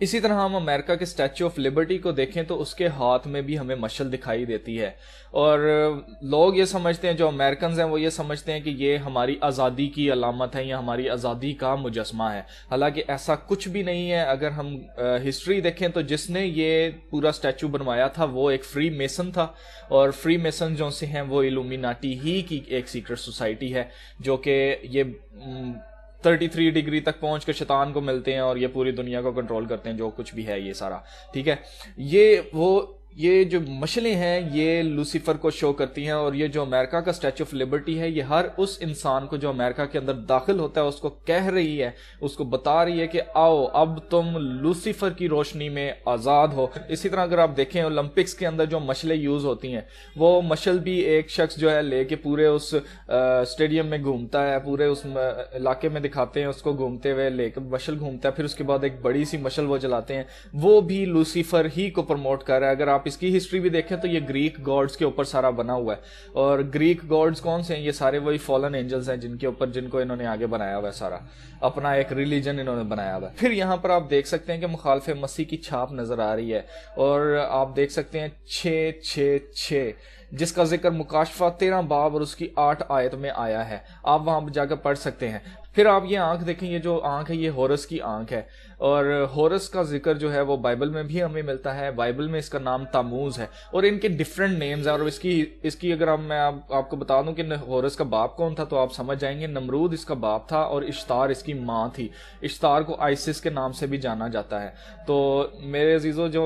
اسی طرح ہم امریکہ کے اسٹیچو آف لبرٹی کو دیکھیں تو اس کے ہاتھ میں بھی ہمیں مشل دکھائی دیتی ہے، اور لوگ یہ سمجھتے ہیں، جو امریکنز ہیں وہ یہ سمجھتے ہیں کہ یہ ہماری آزادی کی علامت ہے یا ہماری آزادی کا مجسمہ ہے، حالانکہ ایسا کچھ بھی نہیں ہے۔ اگر ہم ہسٹری دیکھیں تو جس نے یہ پورا اسٹیچو بنوایا تھا وہ ایک فری میسن تھا، اور فری میسن جو سے ہیں وہ الومیناٹی ہی کی ایک سیکرٹ سوسائٹی ہے، جو کہ یہ 33 ڈگری تک پہنچ کر شیطان کو ملتے ہیں اور یہ پوری دنیا کو کنٹرول کرتے ہیں، جو کچھ بھی ہے یہ سارا، ٹھیک ہے۔ یہ جو مشلیں ہیں یہ لوسیفر کو شو کرتی ہیں، اور یہ جو امریکہ کا اسٹیچو آف لبرٹی ہے یہ ہر اس انسان کو جو امریکہ کے اندر داخل ہوتا ہے اس کو کہہ رہی ہے، اس کو بتا رہی ہے کہ آؤ اب تم لوسیفر کی روشنی میں آزاد ہو۔ اسی طرح اگر آپ دیکھیں اولمپکس کے اندر جو مشلیں یوز ہوتی ہیں، وہ مشل بھی ایک شخص جو ہے لے کے پورے اس اسٹیڈیم میں گھومتا ہے، پورے اس علاقے میں دکھاتے ہیں اس کو گھومتے ہوئے، لے کے مشل گھومتا ہے، پھر اس کے بعد ایک بڑی سی مشل وہ جلاتے ہیں، وہ بھی لوسیفر ہی کو پروموٹ کر رہا ہے۔ اگر آپ اس کی ہسٹری بھی دیکھیں تو یہ گریک گاڈز کے اوپر سارا بنا ہوا ہے، اور گریک گاڈز کون سے ہیں؟ یہ سارے وہی فالن اینجلز ہیں جن کے اوپر جن کو انہوں نے آگے بنایا ہوا ہے، سارا اپنا ایک ریلیجن انہوں نے بنایا ہوا ہے۔ پھر یہاں پر آپ دیکھ سکتے ہیں کہ مخالف مسیح کی چھاپ نظر آ رہی ہے، اور آپ دیکھ سکتے ہیں 666 جس کا ذکر مکاشفہ 13 باب اور اس کی 8 آیت میں آیا ہے، آپ وہاں جا کر پڑھ سکتے ہیں۔ پھر آپ یہ آنکھ دیکھیں، یہ جو آنکھ ہے یہ ہورس کی آنکھ ہے، اور ہورس کا ذکر جو ہے وہ بائبل میں بھی ہمیں ملتا ہے، بائبل میں اس کا نام تاموز ہے، اور ان کے ڈیفرنٹ نیمز ہیں، اور اس کی اگر میں آپ کو بتا دوں کہ ہورس کا باپ کون تھا تو آپ سمجھ جائیں گے۔ نمرود اس کا باپ تھا اور اشتار اس کی ماں تھی، اشتار کو آئسس کے نام سے بھی جانا جاتا ہے۔ تو میرے عزیزو، جو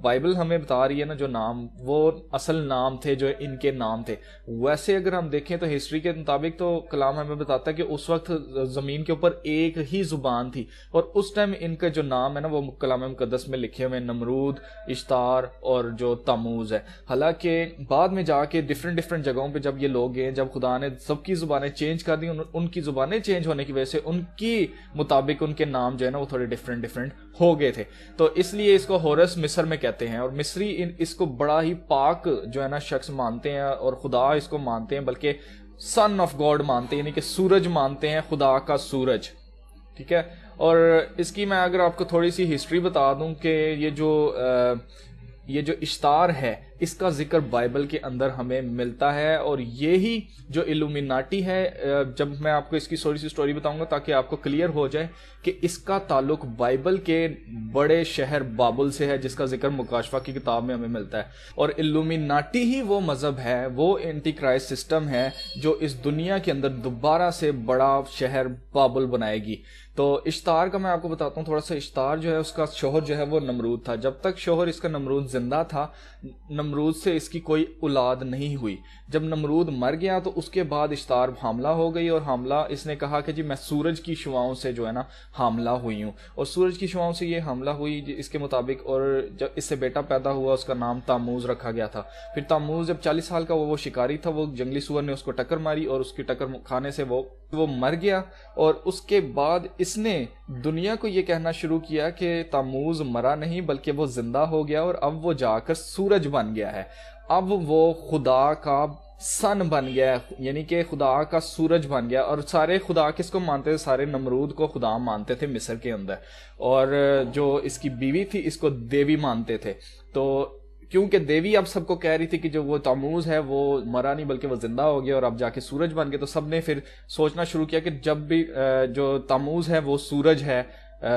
بائبل ہمیں بتا رہی ہے نا جو نام، وہ اصل نام تھے جو ان کے نام تھے۔ ویسے اگر ہم دیکھیں تو ہسٹری کے مطابق تو کلام ہمیں بتاتا ہے کہ اس وقت زمین کے اوپر ایک ہی زبان تھی، اور اس ٹائم ان کا جو نام ہے نا وہ کلام مقدس میں لکھے ہوئے نمرود، اشتار اور جو تاموز ہے۔ حالانکہ بعد میں جا کے ڈفرینٹ جگہوں پہ جب یہ لوگ گئے، جب خدا نے سب کی زبانیں چینج کر دی، ان کی زبانیں چینج ہونے کی وجہ سے ان کی مطابق ان کے نام جو ہے نا وہ تھوڑے ڈفرینٹ ہو گئے تھے، تو اس لیے اس کو ہورس مصر میں کہتے ہیں، اور مصری اس کو بڑا ہی پاک جو ہے نا شخص مانتے ہیں، اور خدا اس کو مانتے ہیں، بلکہ سن آف گاڈ مانتے ہیں، یعنی کہ سورج مانتے ہیں، خدا کا سورج، ٹھیک ہے۔ اور اس کی میں اگر آپ کو تھوڑی سی ہسٹری بتا دوں کہ یہ جو اشتار ہے اس کا ذکر بائبل کے اندر ہمیں ملتا ہے، اور یہی جو الومیناٹی ہے، جب میں آپ کو اس کی تھوڑی سی سٹوری بتاؤں گا تاکہ آپ کو کلیئر ہو جائے کہ اس کا تعلق بائبل کے بڑے شہر بابل سے ہے جس کا ذکر مکاشفہ کی کتاب میں ہمیں ملتا ہے، اور الومیناٹی ہی وہ مذہب ہے، وہ اینٹی کرائسٹ سسٹم ہے جو اس دنیا کے اندر دوبارہ سے بڑا شہر بابل بنائے گی۔ تو اشتار کا میں آپ کو بتاتا ہوں تھوڑا سا۔ اشتار جو ہے اس کا شوہر جو ہے وہ نمرود تھا، جب تک شوہر اس کا نمرود زندہ تھا نمرود سے اس کی کوئی اولاد نہیں ہوئی۔ جب نمرود مر گیا تو اس کے بعد اشتار حاملہ ہو گئی، اور حاملہ اس نے کہا کہ جی میں سورج کی شعاؤں سے جو ہے نا حاملہ ہوئی ہوں، اور سورج کی شعاؤں سے یہ حاملہ ہوئی اس کے مطابق، اور جب اس سے بیٹا پیدا ہوا اس کا نام تاموز رکھا گیا تھا۔ پھر تاموز جب 40 سال کا وہ شکاری تھا، وہ جنگلی سور نے اس کو ٹکر ماری، اور اس کی ٹکر کھانے سے وہ مر گیا، اور اس کے بعد اس نے دنیا کو یہ کہنا شروع کیا کہ تاموز مرا نہیں بلکہ وہ زندہ ہو گیا، اور اب وہ جا کر سورج بن گیا ہے، اب وہ خدا کا سن بن گیا ہے، یعنی کہ خدا کا سورج بن گیا۔ اور سارے خدا کس کو مانتے تھے؟ سارے نمرود کو خدا مانتے تھے مصر کے اندر، اور جو اس کی بیوی تھی اس کو دیوی مانتے تھے۔ تو کیونکہ دیوی اب سب کو کہہ رہی تھی کہ جو وہ تاموز ہے وہ مرا نہیں بلکہ وہ زندہ ہو گیا، اور اب جا کے سورج بن گیا، تو سب نے پھر سوچنا شروع کیا کہ جب بھی جو تاموز ہے وہ سورج ہے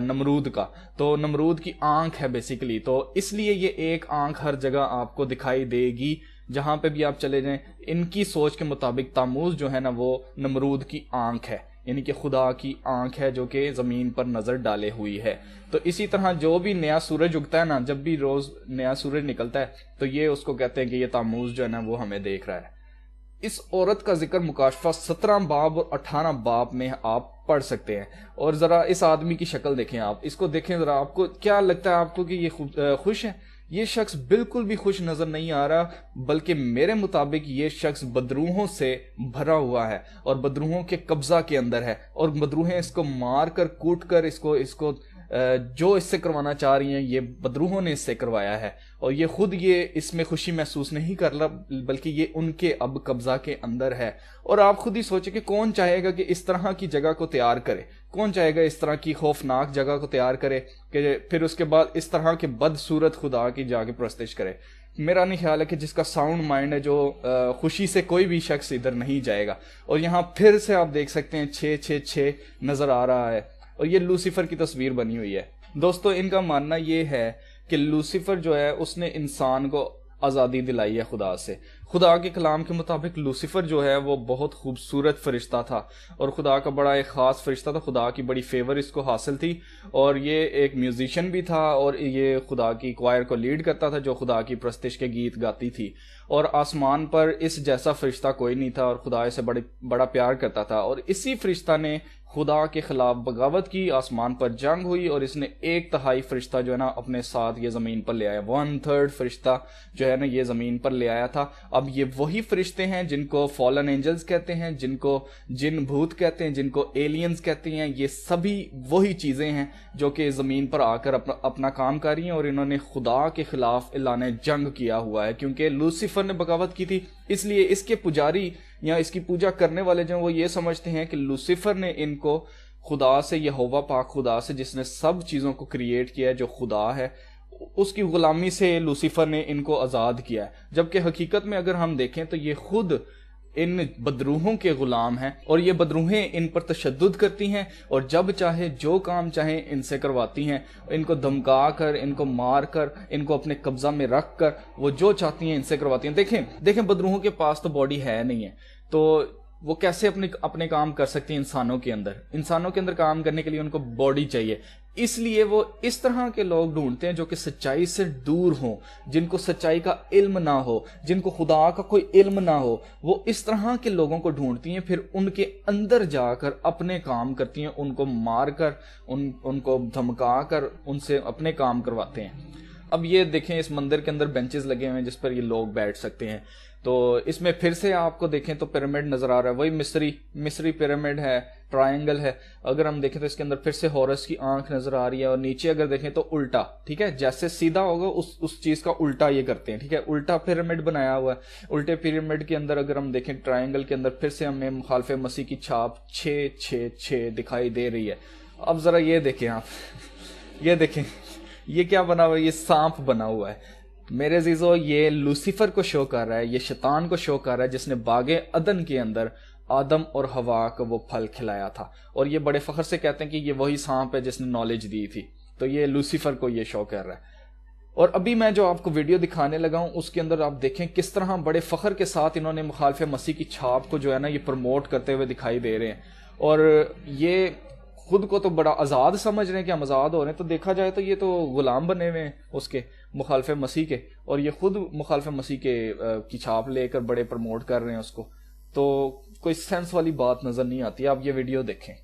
نمرود کا، تو نمرود کی آنکھ ہے بیسیکلی، تو اس لیے یہ ایک آنکھ ہر جگہ آپ کو دکھائی دے گی جہاں پہ بھی آپ چلے جائیں۔ ان کی سوچ کے مطابق تاموز جو ہے نا وہ نمرود کی آنکھ ہے، یعنی کہ خدا کی آنکھ ہے جو کہ زمین پر نظر ڈالے ہوئی ہے۔ تو اسی طرح جو بھی نیا سورج اگتا ہے نا، جب بھی روز نیا سورج نکلتا ہے تو یہ اس کو کہتے ہیں کہ یہ تاموز جو ہے نا وہ ہمیں دیکھ رہا ہے۔ اس عورت کا ذکر مکاشفہ 17 باب اور 18 باب میں آپ پڑھ سکتے ہیں، اور ذرا اس آدمی کی شکل دیکھیں، آپ اس کو دیکھیں ذرا، آپ کو کیا لگتا ہے آپ کو کہ یہ خوش ہے؟ یہ شخص بالکل بھی خوش نظر نہیں آ رہا، بلکہ میرے مطابق یہ شخص بدروحوں سے بھرا ہوا ہے، اور بدروحوں کے قبضہ کے اندر ہے، اور بدروہیں اس کو مار کر کوٹ کر اس کو جو اس سے کروانا چاہ رہی ہیں یہ بدروحوں نے اس سے کروایا ہے، اور یہ خود یہ اس میں خوشی محسوس نہیں کر رہا، بلکہ یہ ان کے اب قبضہ کے اندر ہے۔ اور آپ خود ہی سوچیں کہ کون چاہے گا کہ اس طرح کی جگہ کو تیار کرے، کون چاہے گا اس طرح کی خوفناک جگہ کو تیار کرے کہ پھر اس کے بعد اس طرح کے بدصورت خدا کی جا کے پرستش کرے۔ میرا نہیں خیال ہے کہ جس کا ساؤنڈ مائنڈ ہے، جو خوشی سے کوئی بھی شخص ادھر نہیں جائے گا۔ اور یہاں پھر سے آپ دیکھ سکتے ہیں 666 نظر آ رہا ہے، اور یہ لوسیفر کی تصویر بنی ہوئی ہے۔ دوستو ان کا ماننا یہ ہے کہ لوسیفر جو ہے اس نے انسان کو آزادی دلائی ہے خدا سے۔ خدا کے کلام کے مطابق لوسیفر جو ہے وہ بہت خوبصورت فرشتہ تھا، اور خدا کا بڑا ایک خاص فرشتہ تھا، خدا کی بڑی فیور اس کو حاصل تھی، اور یہ ایک میوزیشین بھی تھا، اور یہ خدا کی کوائر کو لیڈ کرتا تھا جو خدا کی پرستش کے گیت گاتی تھی۔ اور آسمان پر اس جیسا فرشتہ کوئی نہیں تھا، اور خدا اسے بڑا پیار کرتا تھا، اور اسی فرشتہ نے خدا کے خلاف بغاوت کی، آسمان پر جنگ ہوئی، اور اس نے 1/3 فرشتہ جو ہے نا اپنے ساتھ یہ زمین پر لے آیا، 1/3 فرشتہ جو ہے نا یہ زمین پر لے آیا تھا۔ اب یہ وہی فرشتے ہیں جن کو فالن اینجلز کہتے ہیں، جن کو جن بھوت کہتے ہیں، جن کو ایلینز کہتے ہیں، یہ سبھی وہی چیزیں ہیں جو کہ زمین پر آ کر اپنا کام کر رہی ہیں، اور انہوں نے خدا کے خلاف اعلان جنگ کیا ہوا ہے، کیونکہ لوسیفر نے بغاوت کی تھی۔ اس لیے اس کے پجاری یا اس کی پوجا کرنے والے جو وہ یہ سمجھتے ہیں کہ لوسیفر نے ان کو خدا سے، یہوہ پاک خدا سے جس نے سب چیزوں کو کریٹ کیا ہے، جو خدا ہے، اس کی غلامی سے لوسیفر نے ان کو آزاد کیا ہے۔ جبکہ حقیقت میں اگر ہم دیکھیں تو یہ خود ان بدروحوں کے غلام ہیں، اور یہ بدروہیں ان پر تشدد کرتی ہیں، اور جب چاہے جو کام چاہیں ان سے کرواتی ہیں، ان کو دھمکا کر، ان کو مار کر، ان کو اپنے قبضہ میں رکھ کر وہ جو چاہتی ہیں ان سے کرواتی ہیں۔ دیکھیں بدروحوں کے پاس تو باڈی ہے نہیں ہے، تو وہ کیسے اپنے کام کر سکتی ہیں انسانوں کے اندر کام کرنے کے لیے ان کو باڈی چاہیے۔ اس لیے وہ اس طرح کے لوگ ڈھونڈتے ہیں جو کہ سچائی سے دور ہوں، جن کو سچائی کا علم نہ ہو، جن کو خدا کا کوئی علم نہ ہو، وہ اس طرح کے لوگوں کو ڈھونڈتی ہیں، پھر ان کے اندر جا کر اپنے کام کرتی ہیں، ان کو مار کر، ان کو دھمکا کر ان سے اپنے کام کرواتے ہیں۔ اب یہ دیکھیں اس مندر کے اندر بینچز لگے ہوئے ہیں جس پر یہ لوگ بیٹھ سکتے ہیں، تو اس میں پھر سے آپ کو دیکھیں تو پیرامڈ نظر آ رہا ہے، وہی مصری پیرامڈ ہے، ٹرائنگل ہے۔ اگر ہم دیکھیں تو اس کے اندر پھر سے ہورس کی آنکھ نظر آ رہی ہے، اور نیچے اگر دیکھیں تو الٹا، ٹھیک ہے، جیسے سیدھا ہوگا اس چیز کا الٹا یہ کرتے ہیں، ٹھیک ہے، الٹا پیرامڈ بنایا ہوا ہے۔ الٹے پیرامڈ کے اندر اگر ہم دیکھیں ٹرائنگل کے اندر پھر سے ہمیں مخالف مسیح کی چھاپ 666 دکھائی دے رہی ہے۔ اب ذرا یہ دیکھیں آپ، یہ دیکھیں یہ کیا بنا ہوا ہے، یہ سانپ بنا ہوا ہے۔ میرے عزیزو یہ لوسیفر کو شو کر رہا ہے، یہ شیطان کو شو کر رہا ہے، جس نے باغ عدن کے اندر آدم اور حوا کو وہ پھل کھلایا تھا، اور یہ بڑے فخر سے کہتے ہیں کہ یہ وہی سانپ ہے جس نے نالج دی تھی، تو یہ لوسیفر کو یہ شو کر رہا ہے۔ اور ابھی میں جو آپ کو ویڈیو دکھانے لگا ہوں اس کے اندر آپ دیکھیں کس طرح بڑے فخر کے ساتھ انہوں نے مخالف مسیح کی چھاپ کو جو ہے نا یہ پروموٹ کرتے ہوئے دکھائی دے رہے ہیں، اور یہ خود کو تو بڑا آزاد سمجھ رہے ہیں کہ ہم آزاد ہو رہے ہیں، تو دیکھا جائے تو یہ تو غلام بنے ہوئے ہیں اس کے مخالف مسیح کے، اور یہ خود مخالف مسیح کے کی چھاپ لے کر بڑے پروموٹ کر رہے ہیں اس کو، تو کوئی سینس والی بات نظر نہیں آتی۔ آپ یہ ویڈیو دیکھیں۔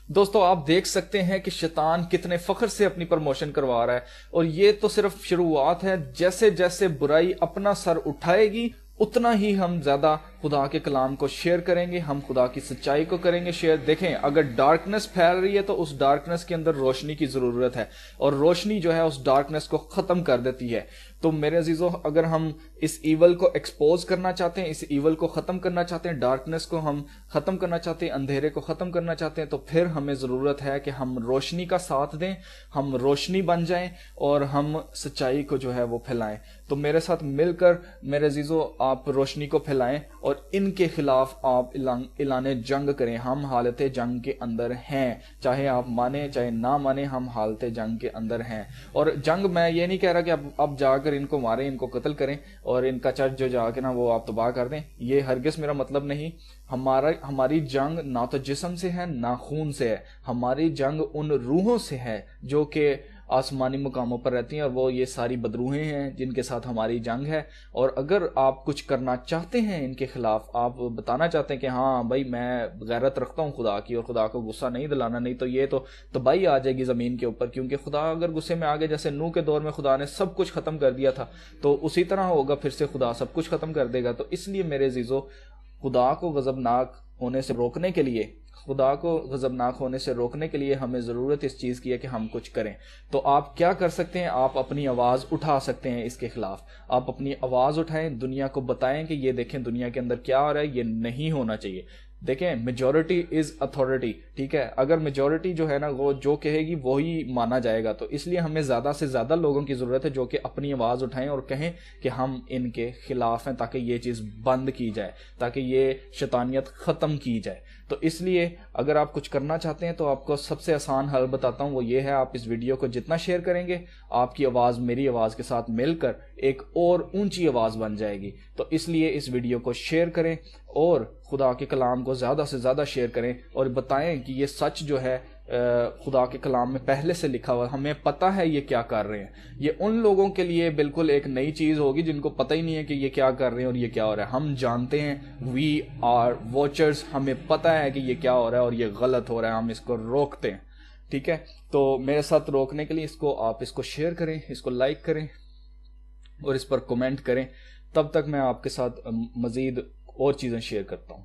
دوستو آپ دیکھ سکتے ہیں کہ شیطان کتنے فخر سے اپنی پروموشن کروا رہا ہے، اور یہ تو صرف شروعات ہے۔ جیسے جیسے برائی اپنا سر اٹھائے گی اتنا ہی ہم زیادہ خدا کے کلام کو شیئر کریں گے, ہم خدا کی سچائی کو کریں گے شیئر. دیکھیں اگر ڈارکنس پھیل رہی ہے تو اس ڈارکنس کے اندر روشنی کی ضرورت ہے, اور روشنی جو ہے اس ڈارکنس کو ختم کر دیتی ہے. تو میرے عزیزو, اگر ہم اس ایول کو ایکسپوز کرنا چاہتے ہیں, اس ایول کو ختم کرنا چاہتے ہیں, ڈارکنس کو ہم ختم کرنا چاہتے ہیں, اندھیرے کو ختم کرنا چاہتے ہیں, تو پھر ہمیں ضرورت ہے کہ ہم روشنی کا ساتھ دیں, ہم روشنی بن جائیں اور ہم سچائی کو جو ہے وہ پھیلائیں. تو میرے ساتھ مل کر میرے عزیزو آپ روشنی کو پھیلائیں اور ان کے خلاف آپ اعلان جنگ کریں. ہم حالت جنگ کے اندر ہیں, چاہے آپ مانیں چاہے نہ مانیں, ہم حالت جنگ کے اندر ہیں. اور جنگ میں یہ نہیں کہہ رہا کہ اب جا کر ان کو ماریں, ان کو قتل کریں اور ان کا چرچ جو جا کے نا وہ آپ تباہ کر دیں, یہ ہرگز میرا مطلب نہیں. ہماری جنگ نہ تو جسم سے ہے نہ خون سے ہے, ہماری جنگ ان روحوں سے ہے جو کہ آسمانی مقاموں پر رہتی ہیں, اور وہ یہ ساری بدروہیں ہیں جن کے ساتھ ہماری جنگ ہے. اور اگر آپ کچھ کرنا چاہتے ہیں ان کے خلاف, آپ بتانا چاہتے ہیں کہ ہاں بھائی میں غیرت رکھتا ہوں خدا کی اور خدا کو غصہ نہیں دلانا, نہیں تو یہ تو تباہی آ جائے گی زمین کے اوپر, کیونکہ خدا اگر غصے میں آگے, جیسے نوح کے دور میں خدا نے سب کچھ ختم کر دیا تھا, تو اسی طرح ہوگا پھر سے خدا سب کچھ ختم کر دے گا. تو اس لیے میرے عزیزو, خدا کو غضبناک ہونے سے روکنے کے لیے, خدا کو غضبناک ہونے سے روکنے کے لیے ہمیں ضرورت اس چیز کی ہے کہ ہم کچھ کریں. تو آپ کیا کر سکتے ہیں؟ آپ اپنی آواز اٹھا سکتے ہیں اس کے خلاف. آپ اپنی آواز اٹھائیں, دنیا کو بتائیں کہ یہ دیکھیں دنیا کے اندر کیا ہو رہا ہے, یہ نہیں ہونا چاہیے. دیکھیں میجورٹی از اتھارٹی, ٹھیک ہے, اگر میجورٹی جو ہے نا وہ جو کہے گی وہی مانا جائے گا. تو اس لیے ہمیں زیادہ سے زیادہ لوگوں کی ضرورت ہے جو کہ اپنی آواز اٹھائیں اور کہیں کہ ہم ان کے خلاف ہیں, تاکہ یہ چیز بند کی جائے, تاکہ یہ شیطانیت ختم کی جائے. تو اس لیے اگر آپ کچھ کرنا چاہتے ہیں تو آپ کو سب سے آسان حل بتاتا ہوں, وہ یہ ہے آپ اس ویڈیو کو جتنا شیئر کریں گے, آپ کی آواز میری آواز کے ساتھ مل کر ایک اور اونچی آواز بن جائے گی. تو اس لیے اس ویڈیو کو شیئر کریں اور خدا کے کلام کو زیادہ سے زیادہ شیئر کریں, اور بتائیں کہ یہ سچ جو ہے خدا کے کلام میں پہلے سے لکھا ہوا, ہمیں پتہ ہے یہ کیا کر رہے ہیں. یہ ان لوگوں کے لیے بالکل ایک نئی چیز ہوگی جن کو پتہ ہی نہیں ہے کہ یہ کیا کر رہے ہیں اور یہ کیا ہو رہا ہے. ہم جانتے ہیں, وی آر واچرز, ہمیں پتہ ہے کہ یہ کیا ہو رہا ہے اور یہ غلط ہو رہا ہے, ہم اس کو روکتے ہیں. ٹھیک ہے, تو میرے ساتھ روکنے کے لیے آپ اس کو شیئر کریں, اس کو لائک کریں اور اس پر کمنٹ کریں. تب تک میں آپ کے ساتھ مزید اور چیزیں شیئر کرتا ہوں.